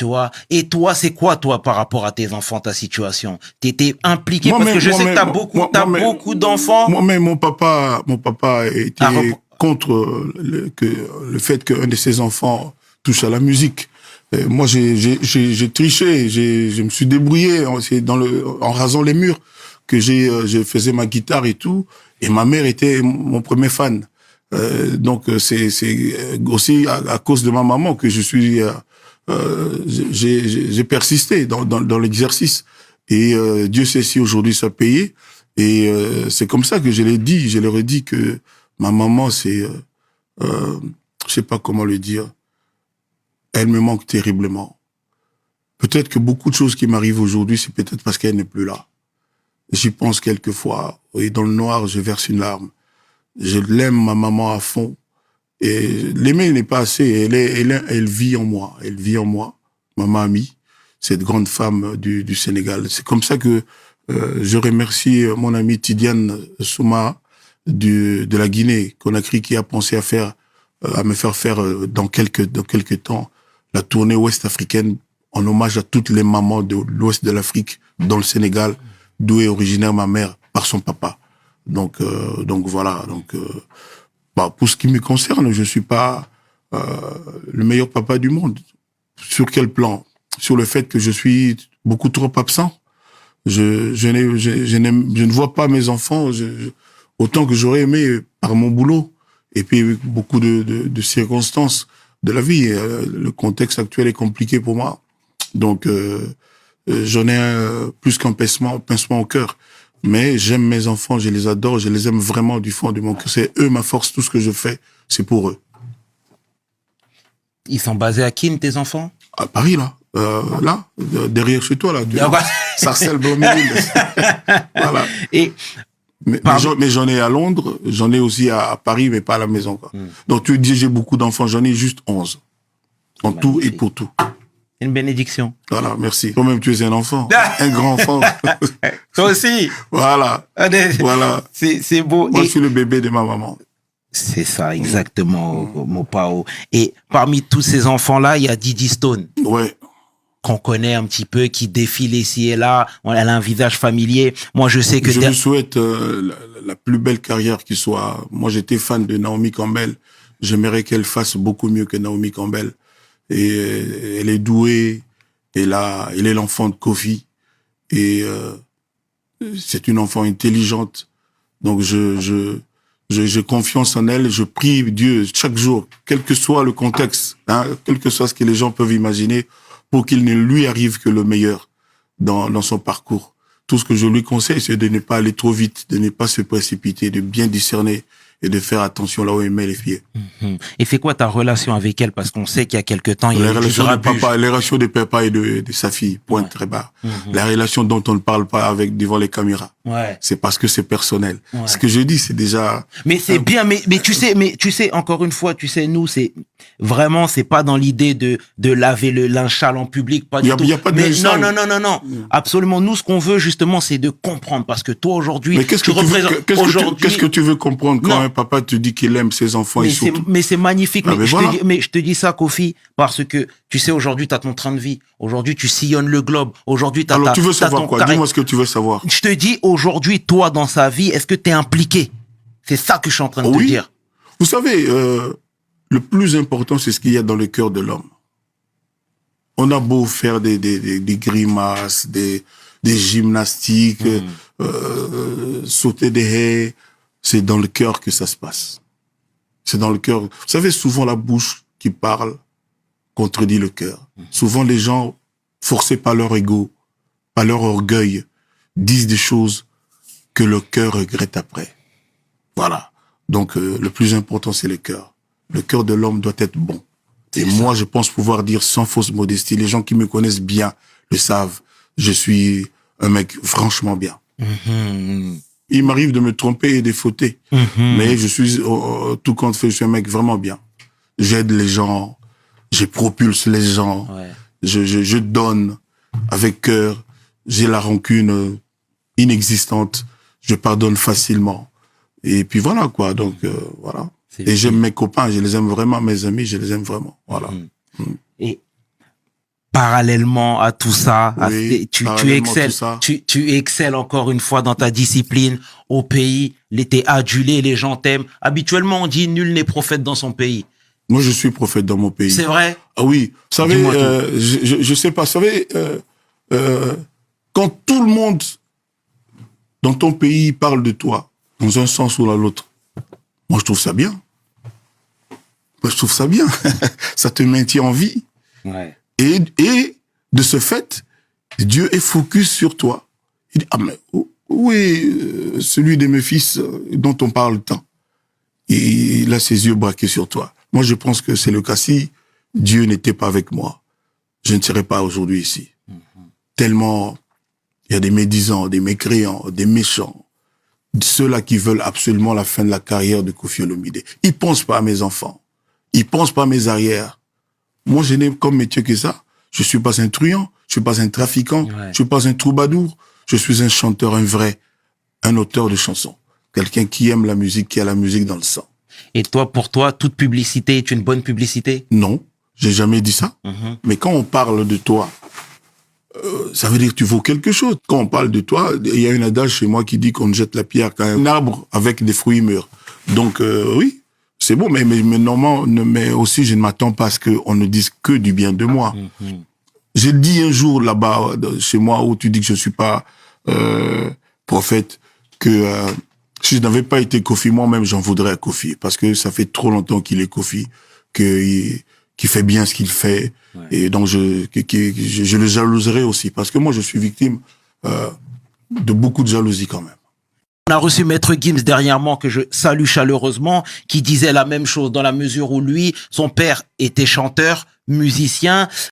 Tu vois. Et toi, c'est quoi, toi, par rapport à tes enfants, ta situation? T'étais impliqué parce que je sais que t'as beaucoup d'enfants. Moi-même, mon papa était contre le fait qu'un de ses enfants touche à la musique. Et moi, j'ai triché, je me suis débrouillé en rasant les murs que je faisais ma guitare et tout. Et ma mère était mon premier fan. Donc c'est aussi à cause de ma maman que je suis j'ai persisté dans l'exercice et Dieu sait si aujourd'hui ça payait et c'est comme ça que je leur ai dit que ma maman c'est je sais pas comment le dire, elle me manque terriblement. Peut-être que beaucoup de choses qui m'arrivent aujourd'hui c'est peut-être parce qu'elle n'est plus là. J'y pense quelquefois et dans le noir je verse une larme. Je l'aime ma maman à fond. Et l'aimer n'est pas assez. Elle vit en moi. Elle vit en moi. Ma mamie, cette grande femme du Sénégal. C'est comme ça que je remercie mon ami Tidiane Souma de la Guinée, Conakry, qui a pensé à me faire faire dans quelques temps la tournée ouest africaine en hommage à toutes les mamans de l'ouest de l'Afrique, dans le Sénégal, d'où est originaire ma mère par son papa. Donc voilà. Pour ce qui me concerne, je suis pas le meilleur papa du monde. Sur quel plan? Sur le fait que je suis beaucoup trop absent. Je ne vois pas mes enfants autant que j'aurais aimé par mon boulot. Et puis beaucoup de circonstances de la vie. Le contexte actuel est compliqué pour moi. Donc j'en ai plus qu'un pincement au cœur. Mais j'aime mes enfants, je les adore, je les aime vraiment du fond de mon cœur. C'est eux ma force, tout ce que je fais, c'est pour eux. Ils sont basés à Kin, tes enfants? À Paris, là. Derrière chez toi, là. Sarcelles, Blanc-Ménil. Voilà. Mais j'en ai à Londres, j'en ai aussi à Paris, mais pas à la maison, quoi. Donc tu dis, j'ai beaucoup d'enfants, j'en ai juste 11. En tout et pour tout. Une bénédiction. Voilà, merci. Toi-même, tu es un enfant. Un grand enfant. Toi aussi. Voilà. Voilà. C'est beau. Moi, je suis le bébé de ma maman. C'est ça, exactement, mon Pao. Et parmi tous ces enfants-là, il y a Didi Stone. Ouais. Qu'on connaît un petit peu, qui défile ici et là. Elle a un visage familier. Moi, je sais que... Je lui souhaite la plus belle carrière qui soit. Moi, j'étais fan de Naomi Campbell. J'aimerais qu'elle fasse beaucoup mieux que Naomi Campbell. Et elle est douée, elle est l'enfant de Kofi, et c'est une enfant intelligente. Donc j'ai confiance en elle, je prie Dieu chaque jour, quel que soit le contexte, quel que soit ce que les gens peuvent imaginer, pour qu'il ne lui arrive que le meilleur dans son parcours. Tout ce que je lui conseille, c'est de ne pas aller trop vite, de ne pas se précipiter, de bien discerner et de faire attention là où elle met les pieds. Et c'est quoi ta relation avec elle? Parce qu'on sait qu'il y a quelque temps, il y a les relations de papa et de sa fille, point très bas. La relation dont on ne parle pas devant les caméras. Ouais. C'est parce que c'est personnel. Ouais. Ce que je dis, c'est déjà... Mais c'est bien, mais tu sais, encore une fois, tu sais, nous, c'est vraiment, c'est pas dans l'idée de laver le linge sale en public, pas du tout. Il y a pas de linge sale. Non. Absolument. Nous, ce qu'on veut, justement, c'est de comprendre. Parce que toi, aujourd'hui, mais qu'est-ce que tu veux comprendre quand un papa te dit qu'il aime ses enfants? Mais c'est magnifique. Mais je te dis ça, Kofi, parce que, tu sais, aujourd'hui, t'as ton train de vie. Aujourd'hui, tu sillonnes le globe. Aujourd'hui, Alors, tu veux savoir quoi? Dis-moi ce que tu veux savoir. Je te dis, aujourd'hui, toi, dans sa vie, est-ce que t'es impliqué? C'est ça que je suis en train de te dire. Vous savez, le plus important, c'est ce qu'il y a dans le cœur de l'homme. On a beau faire des grimaces, des gymnastiques, sauter des haies, c'est dans le cœur que ça se passe. C'est dans le cœur. Vous savez, souvent la bouche qui parle contredit le cœur. Souvent les gens, forcés par leur ego, par leur orgueil, disent des choses que le cœur regrette après. Voilà. Donc le plus important, c'est le cœur. Le cœur de l'homme doit être bon. Et moi, je pense pouvoir dire sans fausse modestie, les gens qui me connaissent bien le savent, je suis un mec franchement bien. Il m'arrive de me tromper et de fauter, mais je suis, tout compte fait, je suis un mec vraiment bien. J'aide les gens, je propulse les gens, je donne avec cœur, j'ai la rancune inexistante, je pardonne facilement. Et puis voilà quoi, donc voilà. Et j'aime mes copains, je les aime vraiment, mes amis, je les aime vraiment. Voilà. Et parallèlement à tout ça, Oui, tu parallèlement à excelles, tout ça. tu excelles encore une fois dans ta discipline au pays, t'es adulé, les gens t'aiment. Habituellement, on dit nul n'est prophète dans son pays. Moi, je suis prophète dans mon pays. C'est vrai? Ah oui, vous savez, Dis-moi je sais pas, vous savez, quand tout le monde dans ton pays parle de toi, dans un sens ou dans l'autre, moi, je trouve ça bien. Moi, je trouve ça bien. Ça te maintient en vie. Ouais. Et de ce fait, Dieu est focus sur toi. Il dit, ah mais où est celui de mes fils dont on parle tant? Et il a ses yeux braqués sur toi. Moi, je pense que c'est le cas. Si Dieu n'était pas avec moi, je ne serais pas aujourd'hui ici. Tellement il y a des médisants, des mécréants, des méchants, ceux-là qui veulent absolument la fin de la carrière de Koffi Olomide. Ils pensent pas à mes enfants. Ils pensent pas à mes arrières. Moi, je n'ai comme métier que ça. Je suis pas un truand, je suis pas un trafiquant, je suis pas un troubadour. Je suis un chanteur, un vrai, un auteur de chansons. Quelqu'un qui aime la musique, qui a la musique dans le sang. Et toi, pour toi, toute publicité est une bonne publicité? Non, j'ai jamais dit ça. Mais quand on parle de toi, ça veut dire que tu vaux quelque chose. Quand on parle de toi, il y a un adage chez moi qui dit qu'on ne jette la pierre qu'à un arbre avec des fruits meurt. Donc oui, c'est bon, mais normalement, mais aussi je ne m'attends pas à ce qu'on ne dise que du bien de moi. J'ai dit un jour là-bas chez moi où tu dis que je suis pas prophète, que si je n'avais pas été Koffi, moi-même j'en voudrais à Koffi, parce que ça fait trop longtemps qu'il est Koffi, qu'il fait bien ce qu'il fait, et donc je le jalouserai aussi, parce que moi je suis victime de beaucoup de jalousie quand même. On a reçu Maître Gims dernièrement, que je salue chaleureusement, qui disait la même chose dans la mesure où lui, son père était chanteur, musicien.